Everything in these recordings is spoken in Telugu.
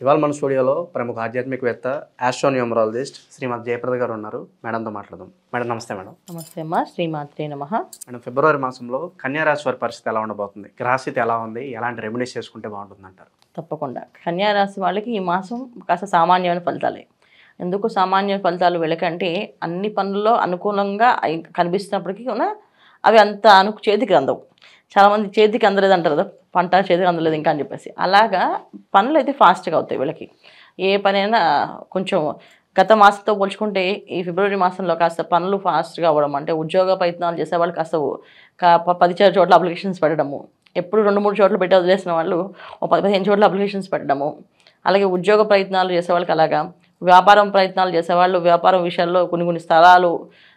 ఇవాళ మన స్టూడియోలో ప్రముఖ ఆధ్యాత్మికవేత్త ఆస్ట్రోన్యూమరాలజిస్ట్ శ్రీమతి జయప్రద గారు ఉన్నారు. మేడంతో మాట్లాడదాం. మేడం నమస్తే. మేడం నమస్తే అమ్మా. శ్రీమాత్రే నమః. మేడం, ఫిబ్రవరి మాసంలో కన్యా రాశి వారి పరిస్థితి ఎలా ఉండబోతుంది? గ్రహస్థితి ఎలా ఉంది? ఎలాంటి రెమెడీస్ చేసుకుంటే బాగుంటుంది అంటారు? తప్పకుండా కన్యా రాశి వాళ్ళకి ఈ మాసం కాస్త సామాన్యమైన ఫలితాలే. ఎందుకు సామాన్య ఫలితాలు వీళ్ళకంటే అన్ని పనుల్లో అనుకూలంగా కనిపిస్తున్నప్పటికీ కూడా అవి అంత చేతికి అందవు. చాలామంది చేతికి అందలేదు అంటారు కదా, పంట చేతికి అందలేదు ఇంకా అని చెప్పేసి. అలాగా పనులు అయితే ఫాస్ట్గా అవుతాయి వీళ్ళకి. ఏ పనైనా కొంచెం గత మాసంతో పోల్చుకుంటే ఈ ఫిబ్రవరి మాసంలో కాస్త పనులు ఫాస్ట్గా అవ్వడం, అంటే ఉద్యోగ ప్రయత్నాలు చేసేవాళ్ళు కాస్త 10 చోట్ల అప్లికేషన్స్ పెట్టడము, ఎప్పుడు 2-3 చోట్ల పెట్టి వదిలేసిన వాళ్ళు 10-15 చోట్ల అప్లికేషన్స్ పెట్టడము. అలాగే ఉద్యోగ ప్రయత్నాలు చేసేవాళ్ళకి అలాగా, వ్యాపారం ప్రయత్నాలు చేసేవాళ్ళు వ్యాపారం విషయాల్లో కొన్ని స్థలాలు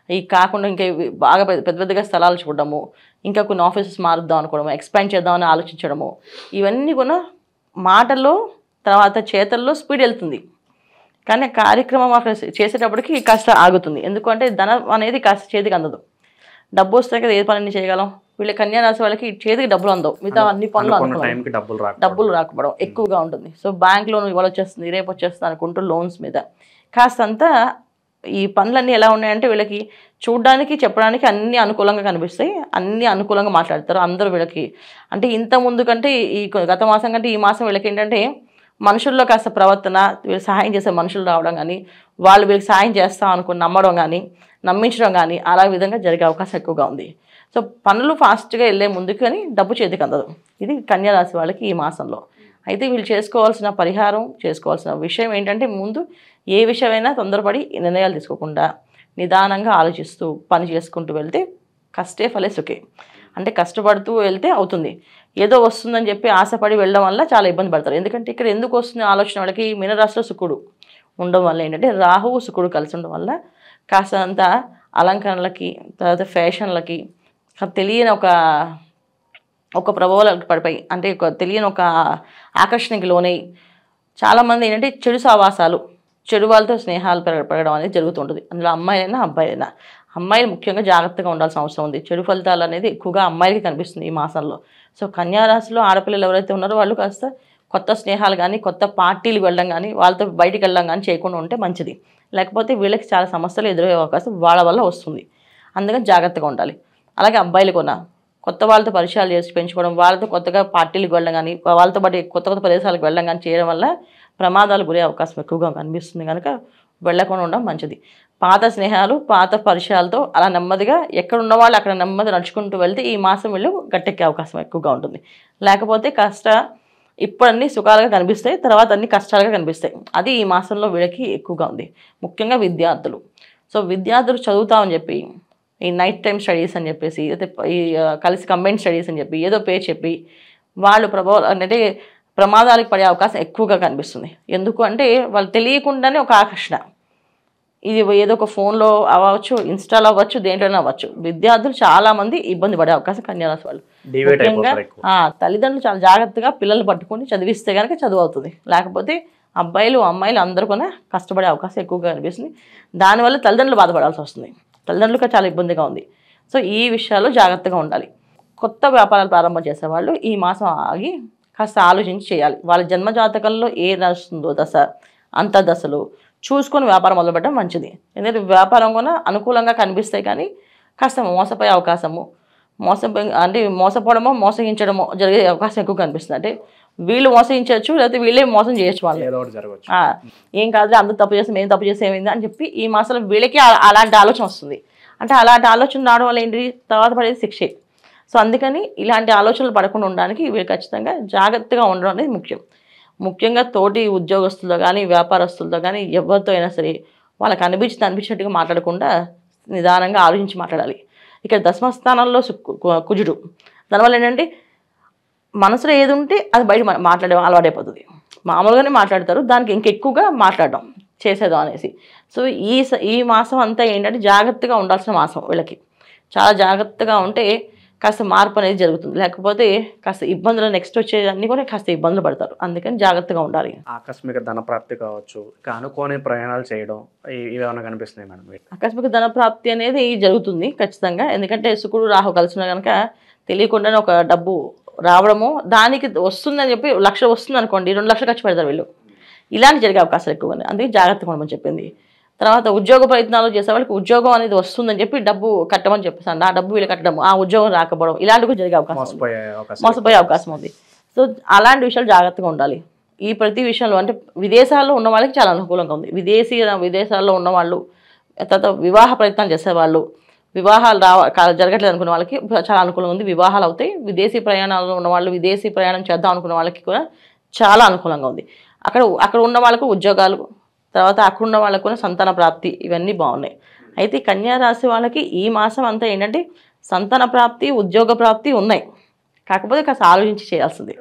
ఈ కాకుండా ఇంకా బాగా పెద్దగా స్థలాలు చూడడము, ఇంకా కొన్ని ఆఫీసెస్ మారుద్దాం అనుకోవడము, ఎక్స్పాండ్ చేద్దామని ఆలోచించడము, ఇవన్నీ కూడా మాటల్లో తర్వాత చేతల్లో స్పీడ్ వెళ్తుంది. కానీ కార్యక్రమం అక్కడ చేసేటప్పటికి కాస్త ఆగుతుంది. ఎందుకంటే ధనం అనేది కాస్త చేతికి అందదు. డబ్బు వస్తే కదా ఏ పని చేయగలం. వీళ్ళ కన్యా రాశి వాళ్ళకి చేతికి డబ్బులు అందవు. మిగతా అన్ని పనులు డబ్బులు రాకపోవడం ఎక్కువగా ఉంటుంది. సో బ్యాంక్ లోన్ ఇవాళ వచ్చేస్తుంది, రేపు వచ్చేస్తుంది అనుకుంటూ లోన్స్ మీద కాస్తంత ఈ పనులన్నీ ఎలా ఉన్నాయంటే వీళ్ళకి చూడడానికి చెప్పడానికి అన్నీ అనుకూలంగా కనిపిస్తాయి, అన్నీ అనుకూలంగా మాట్లాడతారు అందరూ వీళ్ళకి. అంటే ఇంత ముందు కంటే ఈ గత మాసం కంటే ఈ మాసం వీళ్ళకి ఏంటంటే మనుషుల్లో కాస్త ప్రవర్తన, వీళ్ళు సహాయం చేసే మనుషులు రావడం కానీ, వాళ్ళు వీళ్ళకి సహాయం చేస్తాం అనుకుని నమ్మడం కానీ, నమ్మించడం కానీ అలా విధంగా జరిగే అవకాశం ఎక్కువగా ఉంది. సో పనులు ఫాస్ట్గా వెళ్ళే ముందుకు కానీ డబ్బు చేతికి అందదు. ఇది కన్యా రాశి వాళ్ళకి ఈ మాసంలో. అయితే వీళ్ళు చేసుకోవాల్సిన పరిహారం, చేసుకోవాల్సిన విషయం ఏంటంటే ముందు ఏ విషయమైనా తొందరపడి నిర్ణయాలు తీసుకోకుండా నిదానంగా ఆలోచిస్తూ పని చేసుకుంటూ వెళ్తే కష్టే ఫలే సుఖే. అంటే కష్టపడుతూ వెళ్తే అవుతుంది. ఏదో వస్తుందని చెప్పి ఆశపడి వెళ్ళడం వల్ల చాలా ఇబ్బంది పడతారు. ఎందుకంటే ఇక్కడ ఎందుకు వస్తుంది ఆలోచన వాళ్ళకి, మీనరాశిలో శుక్రుడు ఉండడం వల్ల ఏంటంటే రాహువు శుక్రుడు కలిసి ఉండడం వల్ల కాస్తంత అలంకరణలకి, తర్వాత ఫ్యాషన్లకి తెలియని ఒక ప్రభావాలకు పడిపోయి, అంటే తెలియని ఒక ఆకర్షణకి లోనై చాలామంది ఏంటంటే చెడు సావాసాలు, చెడు వాళ్ళతో స్నేహాలు పెరగడం అనేది జరుగుతుంటుంది. అందులో అమ్మాయిలైనా అబ్బాయిలైనా. అమ్మాయిలు ముఖ్యంగా జాగ్రత్తగా ఉండాల్సిన అవసరం ఉంది. చెడు ఫలితాలు అనేది ఎక్కువగా అమ్మాయిలకి కనిపిస్తుంది ఈ మాసంలో. సో కన్యా రాశిలో ఆడపిల్లలు ఎవరైతే ఉన్నారో వాళ్ళు కాస్త కొత్త స్నేహాలు కానీ, కొత్త పార్టీలు వెళ్ళడం కానీ, వాళ్ళతో బయటికి వెళ్ళడం కానీ చేయకుండా ఉంటే మంచిది. లేకపోతే వీళ్ళకి చాలా సమస్యలు ఎదురయ్యే అవకాశం వాళ్ళ వల్ల వస్తుంది. అందుకని జాగ్రత్తగా ఉండాలి. అలాగే అబ్బాయిలు కూడా కొత్త వాళ్ళతో పరిచయాలు చేసి పెంచుకోవడం, వాళ్ళతో కొత్తగా పార్టీలకు వెళ్ళడం కానీ, వాళ్ళతో పాటు కొత్త ప్రదేశాలకు వెళ్ళడం కానీ చేయడం వల్ల ప్రమాదాలు గురే అవకాశం ఎక్కువగా కనిపిస్తుంది. కనుక వెళ్ళకుండా ఉండడం మంచిది. పాత స్నేహాలు, పాత పరిచయాలతో అలా నెమ్మదిగా ఎక్కడ ఉన్న వాళ్ళు అక్కడ నెమ్మది నడుచుకుంటూ వెళ్తే ఈ మాసం వీళ్ళు గట్టెక్కే అవకాశం ఎక్కువగా ఉంటుంది. లేకపోతే ఇప్పుడు అన్ని సుఖాలుగా కనిపిస్తాయి, తర్వాత అన్ని కష్టాలుగా కనిపిస్తాయి. అది ఈ మాసంలో వీళ్ళకి ఎక్కువగా ఉంది. ముఖ్యంగా విద్యార్థులు. సో విద్యార్థులు చదువుతామని చెప్పి ఈ నైట్ టైం స్టడీస్ అని చెప్పేసి, ఈ కలిసి కంబైన్ స్టడీస్ అని చెప్పి ఏదో పేరు చెప్పి వాళ్ళు అంటే ప్రమాదాలకు పడే అవకాశం ఎక్కువగా కనిపిస్తుంది. ఎందుకు అంటే వాళ్ళు తెలియకుండానే ఒక ఆకర్షణ, ఇది ఏదో ఒక ఫోన్లో అవ్వచ్చు, ఇన్స్టాలో అవ్వచ్చు, దేంట్లోనే అవ్వచ్చు. విద్యార్థులు చాలామంది ఇబ్బంది పడే అవకాశం కన్యారాశి వాళ్ళు. ముఖ్యంగా తల్లిదండ్రులు చాలా జాగ్రత్తగా పిల్లలు పట్టుకొని చదివిస్తే కనుక చదువు అవుతుంది. లేకపోతే అబ్బాయిలు అమ్మాయిలు అందరూ కూడా కష్టపడే అవకాశం ఎక్కువగా కనిపిస్తుంది. దానివల్ల తల్లిదండ్రులు బాధపడాల్సి వస్తుంది. తల్లిదండ్రులకు చాలా ఇబ్బందిగా ఉంది. సో ఈ విషయాల్లో జాగ్రత్తగా ఉండాలి. కొత్త వ్యాపారాలు ప్రారంభం చేసేవాళ్ళు ఈ మాసం ఆగి కాస్త ఆలోచించి చేయాలి. వాళ్ళ జన్మజాతకంలో ఏ నడుస్తుందో దశ, అంత దశలు చూసుకొని వ్యాపారం మొదలుపెట్టడం మంచిది. ఎందుకంటే వ్యాపారం కూడా అనుకూలంగా కనిపిస్తాయి, కానీ కాస్త మోసపోయే అవకాశము, మోసపోవడమో మోసగించడమో జరిగే అవకాశం ఎక్కువ కనిపిస్తుంది. అంటే వీళ్ళు మోసగించవచ్చు, లేకపోతే వీళ్ళే మోసం చేయొచ్చు. వాళ్ళు ఏం కాదు అందరూ తప్పు చేస్తే మేము తప్పు చేస్తే ఏమైంది అని చెప్పి ఈ మాసంలో వీళ్ళకి అలాంటి ఆలోచన వస్తుంది. అంటే అలాంటి ఆలోచన రావడం వల్ల ఏంటి, తర్వాత పడేది శిక్షే. సో అందుకని ఇలాంటి ఆలోచనలు పడకుండా ఉండడానికి వీళ్ళు ఖచ్చితంగా జాగ్రత్తగా ఉండడం అనేది ముఖ్యం. ముఖ్యంగా తోటి ఉద్యోగస్తులతో కానీ, వ్యాపారస్తులతో కానీ, ఎవరితో అయినా సరే వాళ్ళకి అనిపించినట్టుగా మాట్లాడకుండా నిదానంగా ఆలోచించి మాట్లాడాలి. ఇక్కడ దశమస్థానంలో కుజుడు, దానివల్ల ఏంటంటే మనసులో ఏది ఉంటే అది బయట మాట్లాడడం అలవాటైపోతుంది. మామూలుగానే మాట్లాడతారు, దానికి ఇంకెక్కువగా మాట్లాడడం చేసేదాం అనేసి. సో ఈ మాసం అంతా ఏంటంటే జాగ్రత్తగా ఉండాల్సిన మాసం వీళ్ళకి. చాలా జాగ్రత్తగా ఉంటే కాస్త మార్పు అనేది జరుగుతుంది. లేకపోతే కాస్త ఇబ్బందులు నెక్స్ట్ వచ్చేవన్నీ కూడా కాస్త ఇబ్బందులు పడతారు. అందుకని జాగ్రత్తగా ఉండాలి. ఆకస్మిక ధన ప్రాప్తి కావచ్చు, అనుకోని ప్రయాణాలు చేయడం, ఇవేమన్నా కనిపిస్తున్నాయి మేడం? ఆకస్మిక ధన ప్రాప్తి అనేది జరుగుతుంది ఖచ్చితంగా. ఎందుకంటే శుక్రుడు రాహు కలిసిన కనుక తెలియకుండానే ఒక డబ్బు రావడము, దానికి వస్తుందని చెప్పి 1,00,000 వస్తుంది అనుకోండి, 2 లక్షలు ఖర్చు పెడతారు వీళ్ళు. ఇలాంటి జరిగే అవకాశాలు ఎక్కువ ఉన్నాయి. అందుకే జాగ్రత్తగా ఉండమని చెప్పింది. తర్వాత ఉద్యోగ ప్రయత్నాలు చేసే వాళ్ళకి ఉద్యోగం అనేది వస్తుందని చెప్పి డబ్బు కట్టమని చెప్పేసాను. ఆ డబ్బు వీళ్ళు కట్టడం, ఆ ఉద్యోగం రాకపోవడం, ఇలాంటివి జరిగే అవకాశం ఉంది. మోసపోయే అవకాశం ఉంది. సో అలాంటి విషయాలు జాగ్రత్తగా ఉండాలి. ఈ ప్రతి విషయంలో అంటే విదేశాల్లో ఉన్న వాళ్ళకి చాలా అనుకూలంగా ఉంది. విదేశాల్లో ఉన్నవాళ్ళు, తర్వాత వివాహ ప్రయత్నాలు చేసేవాళ్ళు, వివాహాలు జరగట్లేదు అనుకున్న వాళ్ళకి చాలా అనుకూలంగా ఉంది. వివాహాలు అవుతాయి. విదేశీ ప్రయాణాల్లో ఉన్న వాళ్ళు, విదేశీ ప్రయాణం చేద్దాం అనుకున్న వాళ్ళకి కూడా చాలా అనుకూలంగా ఉంది. అక్కడ ఉన్న వాళ్ళకు ఉద్యోగాలు, తర్వాత అక్కడ ఉన్న వాళ్ళకు కూడా సంతాన ప్రాప్తి, ఇవన్నీ బాగున్నాయి. అయితే కన్యా రాశి వాళ్ళకి ఈ మాసం అంతా ఏంటంటే సంతాన ప్రాప్తి, ఉద్యోగ ప్రాప్తి ఉన్నాయి. కాకపోతే కాస్త ఆలోచించి చేయాల్సింది.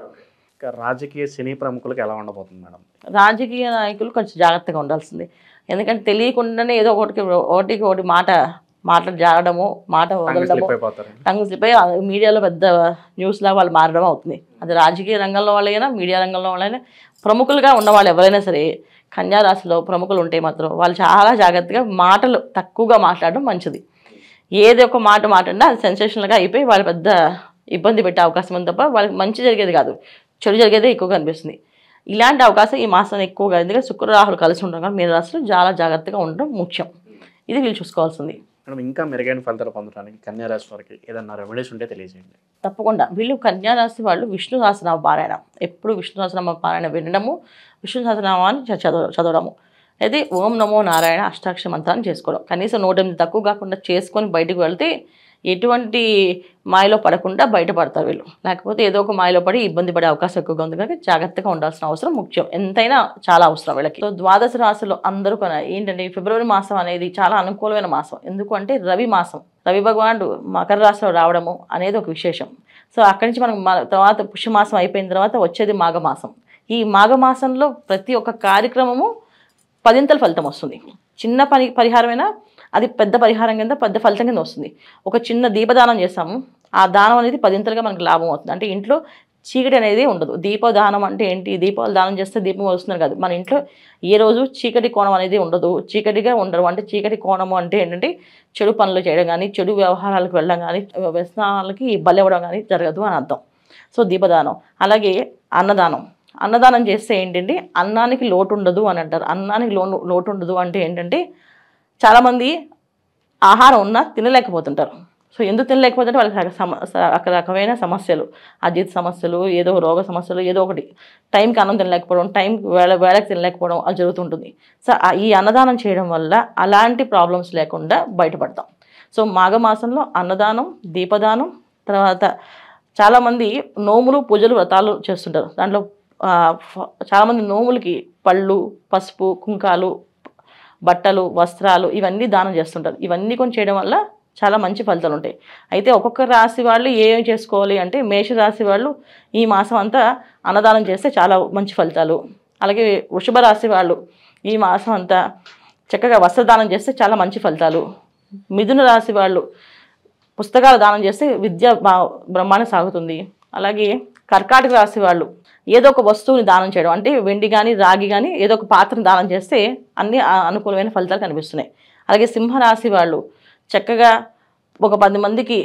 రాజకీయ సినీ ప్రముఖులకు ఎలా ఉండబోతుంది మేడం? రాజకీయ నాయకులు కొంచెం జాగ్రత్తగా ఉండాల్సింది. ఎందుకంటే తెలియకుండానే ఏదో ఒకటి మాటలు జారడము, మాట వదలడము, టంగ్ స్లిప్ అయ్యి మీడియాలో పెద్ద న్యూస్ లాగా వాళ్ళు మారడం అవుతుంది. అది రాజకీయ రంగంలో వాళ్ళైనా, మీడియా రంగంలో వాళ్ళైనా, ప్రముఖులుగా ఉన్న వాళ్ళు ఎవరైనా సరే కన్యా రాశిలో ప్రముఖులు ఉంటే మాత్రం వాళ్ళు చాలా జాగ్రత్తగా మాటలు తక్కువగా మాట్లాడడం మంచిది. ఏదో ఒక మాట మాట్లాడినా అది సెన్సేషనల్గా అయిపోయి వాళ్ళు పెద్ద ఇబ్బంది పెట్టే అవకాశం ఉంది తప్ప వాళ్ళకి మంచి జరిగేది కాదు, చెడు జరిగేదే ఎక్కువగా అనిపిస్తుంది. ఇలాంటి అవకాశం ఈ మాసం ఎక్కువగా, ఎందుకంటే శుక్ర రాహులు కలిసి ఉండడం కానీ మీన రాశిలో చాలా జాగ్రత్తగా ఉండడం ముఖ్యం. ఇది వీళ్ళు చూసుకోవాల్సింది. మేడం ఇంకా మెరుగైన ఫలితాలు పొందడానికి కన్యా రాశి వారికి ఏదన్నా రెమెడీస్ ఉంటే తెలియజేయండి. తప్పకుండా. వీళ్ళు కన్యా రాశి వాళ్ళు విష్ణు సహస్రనామ పారాయణ, ఎప్పుడు విష్ణు సహస్రనామ పారాయణ వినడము, విష్ణు సహస్రనామాన్ని చదవడము, అయితే ఓం నమో నారాయణ అష్టాక్షర మంత్రాన్ని చేసుకోవడం. కనీసం 108 తక్కువ కాకుండా చేసుకొని బయటకు వెళ్తే ఎటువంటి మాయలో పడకుండా బయటపడతారు వీళ్ళు. లేకపోతే ఏదో ఒక మాయలో పడి ఇబ్బంది పడే అవకాశం ఎక్కువగా ఉంది కనుక జాగ్రత్తగా ఉండాల్సిన అవసరం ముఖ్యం, ఎంతైనా చాలా అవసరం వీళ్ళకి. సో ద్వాదశ రాశులు అందరూ ఏంటంటే ఫిబ్రవరి మాసం అనేది చాలా అనుకూలమైన మాసం. ఎందుకంటే రవి మాసం, రవి భగవానుడు మకర రాశిలో రావడము అనేది ఒక విశేషం. సో అక్కడి నుంచి మనం తర్వాత పుష్యమాసం అయిపోయిన తర్వాత వచ్చేది మాఘమాసం. ఈ మాఘమాసంలో ప్రతి ఒక్క కార్యక్రమము 10ంతల ఫలితం వస్తుంది. చిన్న పరిహారమైనా అది పెద్ద పరిహారం కింద, పెద్ద ఫలితం కింద వస్తుంది. ఒక చిన్న దీపదానం చేస్తాము, ఆ దానం అనేది 10ంతలుగా మనకు లాభం అవుతుంది. అంటే ఇంట్లో చీకటి అనేది ఉండదు. దీపదానం అంటే ఏంటి? దీపాలు దానం చేస్తే దీపం వస్తున్నారు కాదు, మన ఇంట్లో ఏ రోజు చీకటి కోణం అనేది ఉండదు, చీకటిగా ఉండరు. అంటే చీకటి కోణము అంటే ఏంటంటే చెడు పనులు చేయడం కానీ, చెడు వ్యవహారాలకు వెళ్ళడం కానీ, వ్యసనాలకి బలివ్వడం కానీ జరగదు అని అర్థం. సో దీపదానం. అలాగే అన్నదానం చేస్తే ఏంటంటే అన్నానికి లోటు ఉండదు అని అంటారు. అన్నానికి లోటు ఉండదు అంటే ఏంటంటే చాలామంది ఆహారం ఉన్నా తినలేకపోతుంటారు. సో ఎందుకు తినలేకపోతుంటే వాళ్ళకి రకమైన సమస్యలు, అజీర్తి సమస్యలు, ఏదో రోగ సమస్యలు, ఏదో ఒకటి, టైంకి అన్నం తినలేకపోవడం, టైంకి వేళకి తినలేకపోవడం అది జరుగుతుంటుంది. సో ఈ అన్నదానం చేయడం వల్ల అలాంటి ప్రాబ్లమ్స్ లేకుండా బయటపడతాం. సో మాఘమాసంలో అన్నదానం, దీపదానం, తర్వాత చాలామంది నోములు, పూజలు, వ్రతాలు చేస్తుంటారు. దాంట్లో చాలామంది నోములకి పళ్ళు, పసుపు, కుంకాలు, బట్టలు, వస్త్రాలు ఇవన్నీ దానం చేస్తుంటారు. ఇవన్నీ కొన్ని చేయడం వల్ల చాలా మంచి ఫలితాలు ఉంటాయి. అయితే ఒక్కొక్క రాశి వాళ్ళు ఏం చేసుకోవాలి అంటే, మేషరాశి వాళ్ళు ఈ మాసం అంతా అన్నదానం చేస్తే చాలా మంచి ఫలితాలు. అలాగే వృషభ రాశి వాళ్ళు ఈ మాసం అంతా చక్కగా వస్త్రదానం చేస్తే చాలా మంచి ఫలితాలు. మిథున రాశి వాళ్ళు పుస్తకాల దానం చేస్తే విద్య బ్రహ్మాండంగా సాగుతుంది. అలాగే కర్కాటక రాశి వాళ్ళు ఏదో ఒక వస్తువుని దానం చేయడం, అంటే వెండి కానీ, రాగి కానీ ఏదో ఒక పాత్రను దానం చేస్తే అన్ని అనుకూలమైన ఫలితాలు కనిపిస్తున్నాయి. అలాగే సింహరాశి వాళ్ళు చక్కగా ఒక 10 మందికి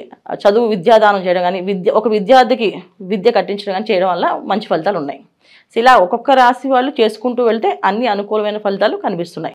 విద్యాదానం చేయడం కానీ, ఒక విద్యార్థికి విద్య కట్టించడం కానీ చేయడం వల్ల మంచి ఫలితాలు ఉన్నాయి. ఇలా ఒక్కొక్క రాశి వాళ్ళు చేసుకుంటూ వెళ్తే అన్ని అనుకూలమైన ఫలితాలు కనిపిస్తున్నాయి.